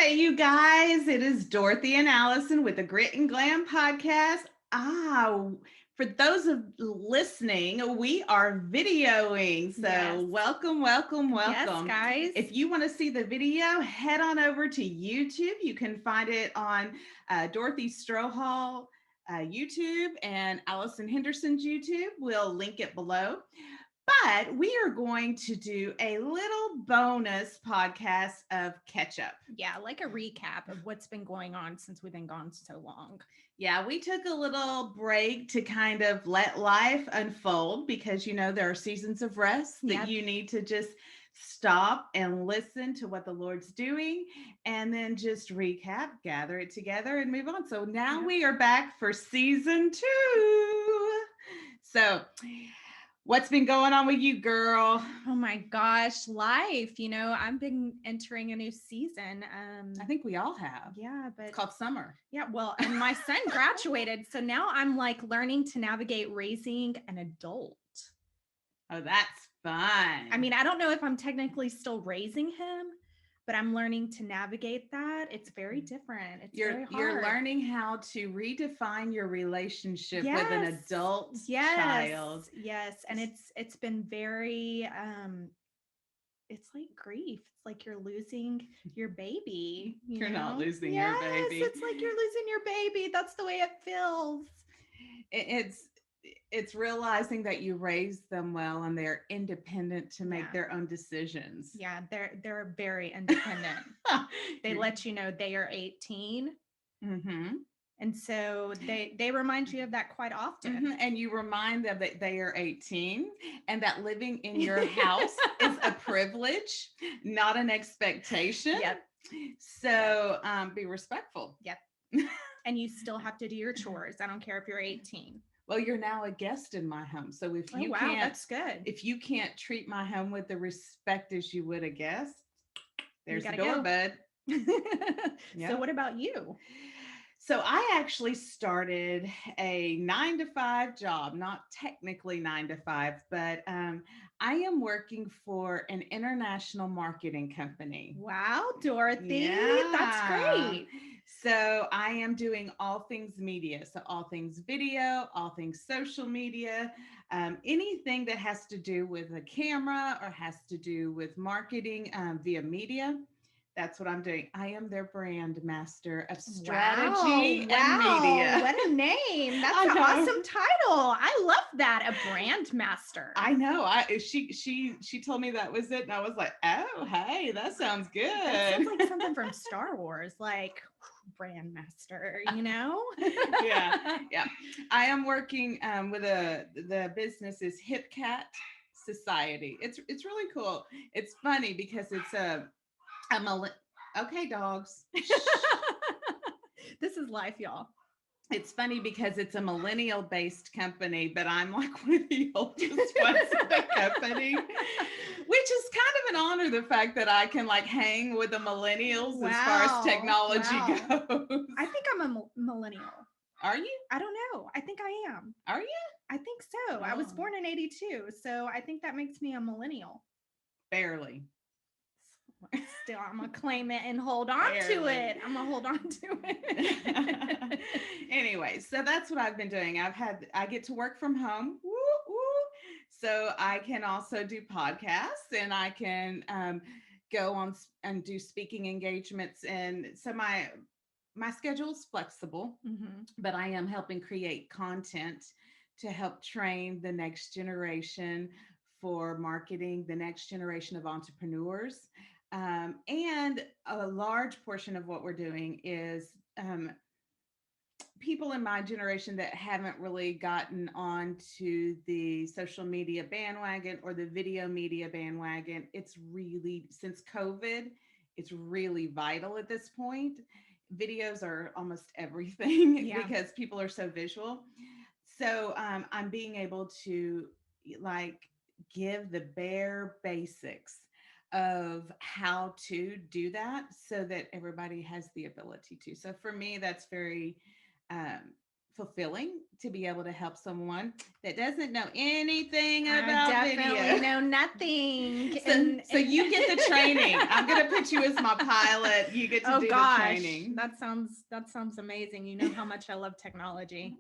Hey, you guys, it is Dorothy and Allison with the Grit and Glam podcast. For those of listening, we are videoing. So Yes. welcome, welcome, Yes, welcome. guys. If you want to see the video, head on over to YouTube. You can find it on Dorothy Strohall YouTube and Allison Henderson's YouTube. We'll link it below. But we are going to do a little bonus podcast of catch up. Yeah, like a recap of what's been going on since we've been gone so long. Yeah, we took a little break to kind of let life unfold because, there are seasons of rest that Yep. you need to just stop and listen to what the Lord's doing and then just recap, gather it together and move on. So now Yep. we are back for season 2. So, what's been going on with you, girl? Oh my gosh, life. I've been entering a new season. I think we all have. Yeah, but It's called summer. yeah, well, and my son graduated, so now I'm like learning to navigate raising an adult. Oh, that's fun. I mean, I don't know if I'm technically still raising him, but I'm learning to navigate that. It's very different. It's very hard. You're learning how to redefine your relationship with an Yes. adult Yes. child. Yes, and it's been very it's like grief. It's like you're losing your baby. You're not losing yes, your baby. It's like you're losing your baby. That's the way it feels. It's realizing that you raised them well and they're independent to make their own decisions. Yeah, they're very independent. They let you know they are 18. Mm-hmm. And so they remind you of that quite often. Mm-hmm. And you remind them that they are 18 and that living in your house is a privilege, not an expectation. Yep. So be respectful. Yep. And you still have to do your chores. I don't care if you're 18. Well, you're now a guest in my home. So if you can't, that's good. If you can't treat my home with the respect as you would a guest, there's the door, go. bud. Yep. So what about you? So I actually started a 9-to-5 job, not technically 9-to-5, but I am working for an international marketing company. Wow, Dorothy, Yeah. That's great. So I am doing all things media. So all things video, all things social media, anything that has to do with a camera or has to do with marketing via media. That's what I'm doing. I am their brand master of strategy and media. What a name. That's an awesome title. I love that. A brand master. I know. She told me that was it. And I was like, oh, hey, that sounds good. That sounds like something from Star Wars, like brand master, Yeah. I am working with the business is Hip Cat Society. It's really cool. It's funny because it's okay, dogs. This is life, y'all. It's funny because it's a millennial based company, but I'm like one of the oldest ones in the company, which is kind of an honor, the fact that I can like hang with the millennials as far as technology goes. I think I'm a millennial. Are you? I don't know. I think I am. Are you? I think so. I was born in 82, so I think that makes me a millennial. Barely. Still, I'm gonna claim it and hold on to it. I'm gonna hold on to it. Anyway, so that's what I've been doing. I get to work from home. Woo, woo. So I can also do podcasts and I can go on and do speaking engagements. And so my schedule is flexible, but I am helping create content to help train the next generation for marketing, the next generation of entrepreneurs. And a large portion of what we're doing is people in my generation that haven't really gotten onto the social media bandwagon or the video media bandwagon. It's really, since COVID, it's really vital at this point. Videos are almost everything because people are so visual. So I'm being able to like give the bare basics of how to do that so that everybody has the ability to. So for me, that's very fulfilling to be able to help someone that doesn't know anything I about definitely video. know nothing. So you get the training. I'm gonna put you as my pilot. You get to Oh do the gosh, training. that sounds amazing. You know how much I love technology.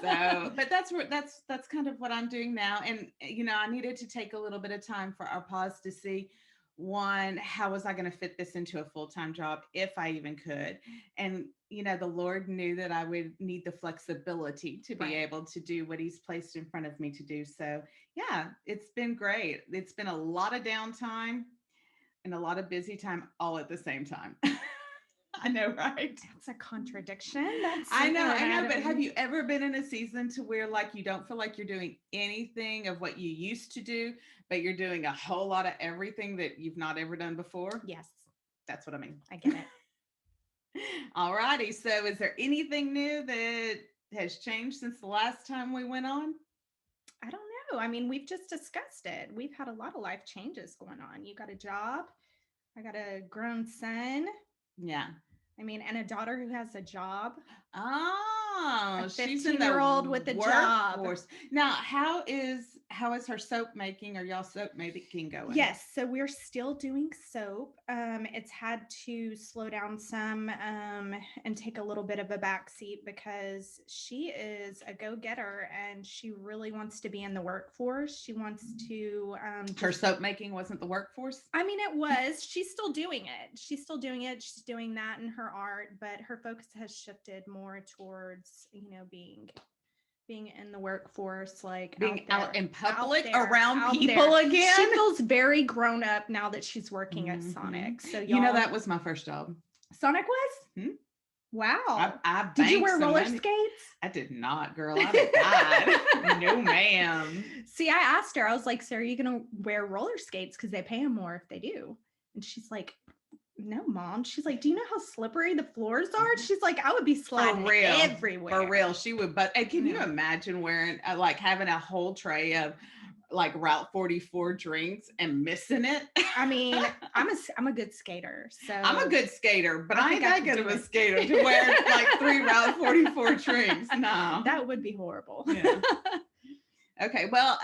So, but that's kind of what I'm doing now. And I needed to take a little bit of time for our pause to see, one, how was I going to fit this into a full-time job if I even could. And the Lord knew that I would need the flexibility to be Right. able to do what he's placed in front of me to do. So yeah, it's been great. It's been a lot of downtime and a lot of busy time all at the same time. I know, right? That's a contradiction. That's I know, something I that know, but have don't- you ever been in a season to where like you don't feel like you're doing anything of what you used to do, but you're doing a whole lot of everything that you've not ever done before? Yes, That's what I mean. I get it. All righty. So is there anything new that has changed since the last time we went on? I don't know. I mean, we've just discussed it. We've had a lot of life changes going on. You got a job. I got a grown son. Yeah. I mean, and a daughter who has a job. Oh, A she's in 15-year-old the with a job. workforce. Now, how is her soap making or y'all soap making going? Yes, so we're still doing soap. It's had to slow down some and take a little bit of a backseat because she is a go-getter and she really wants to be in the workforce. She wants to Her soap making wasn't the workforce? I mean, it was. She's still doing it. She's still doing it. She's doing that in her art, but her focus has shifted more towards, being in the workforce, like Being out in public out there, around out people there. again? She feels very grown up now that she's working at Sonic. So that was my first job. Sonic was? Hmm? Wow. I Did you banked wear some roller money. skates? I did not, girl. I'm a guide. No, ma'am. See, I asked her, I was like, so are you going to wear roller skates? Because they pay them more if they do. And she's like, no, Mom. She's like, do you know how slippery the floors are? She's like, I would be sliding everywhere. For real, she would. But can you Yeah. imagine wearing like having a whole tray of like Route 44 drinks and missing it? I mean, I'm a good skater. So I'm a good skater, but I ain't think I that could good of do a it. skater to wear like 3 Route 44 drinks. No. that would be horrible. Yeah. Okay, well,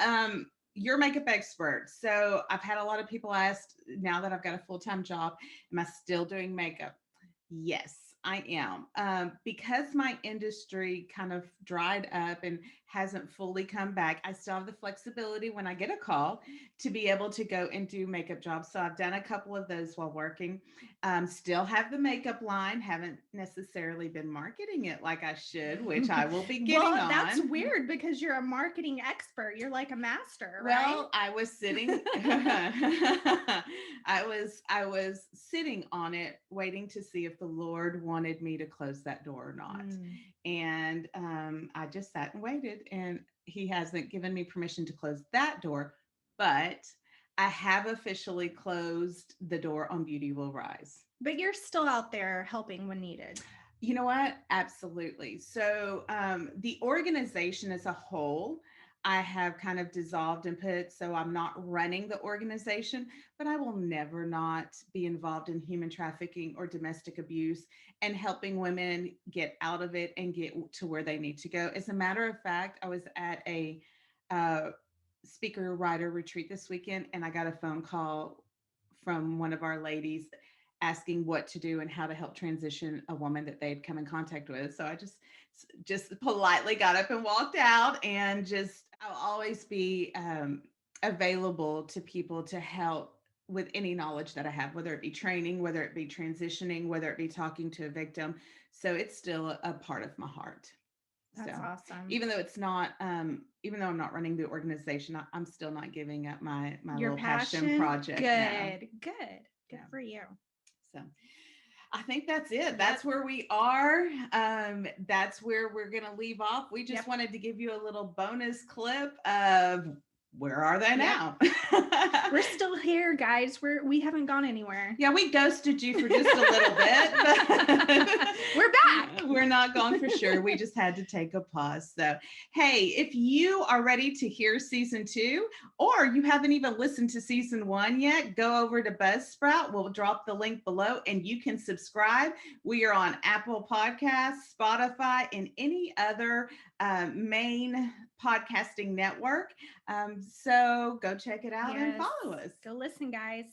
you're a makeup expert. So I've had a lot of people ask, now that I've got a full-time job, am I still doing makeup? Yes, I am. Because my industry kind of dried up and hasn't fully come back, I still have the flexibility when I get a call to be able to go and do makeup jobs. So I've done a couple of those while working. Still have the makeup line, haven't necessarily been marketing it like I should, which I will be getting on. That's weird because you're a marketing expert. You're like a master, right? Well, I was sitting I was sitting on it waiting to see if the Lord wanted me to close that door or not. And I just sat and waited, and he hasn't given me permission to close that door, but I have officially closed the door on Beauty Will Rise. But you're still out there helping when needed. You know what? Absolutely. So the organization as a whole, I have kind of dissolved and put, so I'm not running the organization, but I will never not be involved in human trafficking or domestic abuse and helping women get out of it and get to where they need to go. As a matter of fact, I was at a speaker writer retreat this weekend, and I got a phone call from one of our ladies asking what to do and how to help transition a woman that they'd come in contact with. So I just politely got up and walked out, and I'll always be available to people to help with any knowledge that I have, whether it be training, whether it be transitioning, whether it be talking to a victim. So it's still a part of my heart. That's awesome. Even though it's not, even though I'm not running the organization, I'm still not giving up my Your little passion project. Good for you. So I think that's it. That's where we are. That's where we're going to leave off. We just wanted to give you a little bonus clip of where are they now? We're still here, guys. We haven't gone anywhere. Yeah, we ghosted you for just a little bit, but we're back. We're not gone for sure. We just had to take a pause. So, hey, if you are ready to hear season 2, or you haven't even listened to season 1 yet, go over to Buzzsprout. We'll drop the link below and you can subscribe. We are on Apple Podcasts, Spotify, and any other main podcasting network. So go check it out and follow us. Go listen, guys.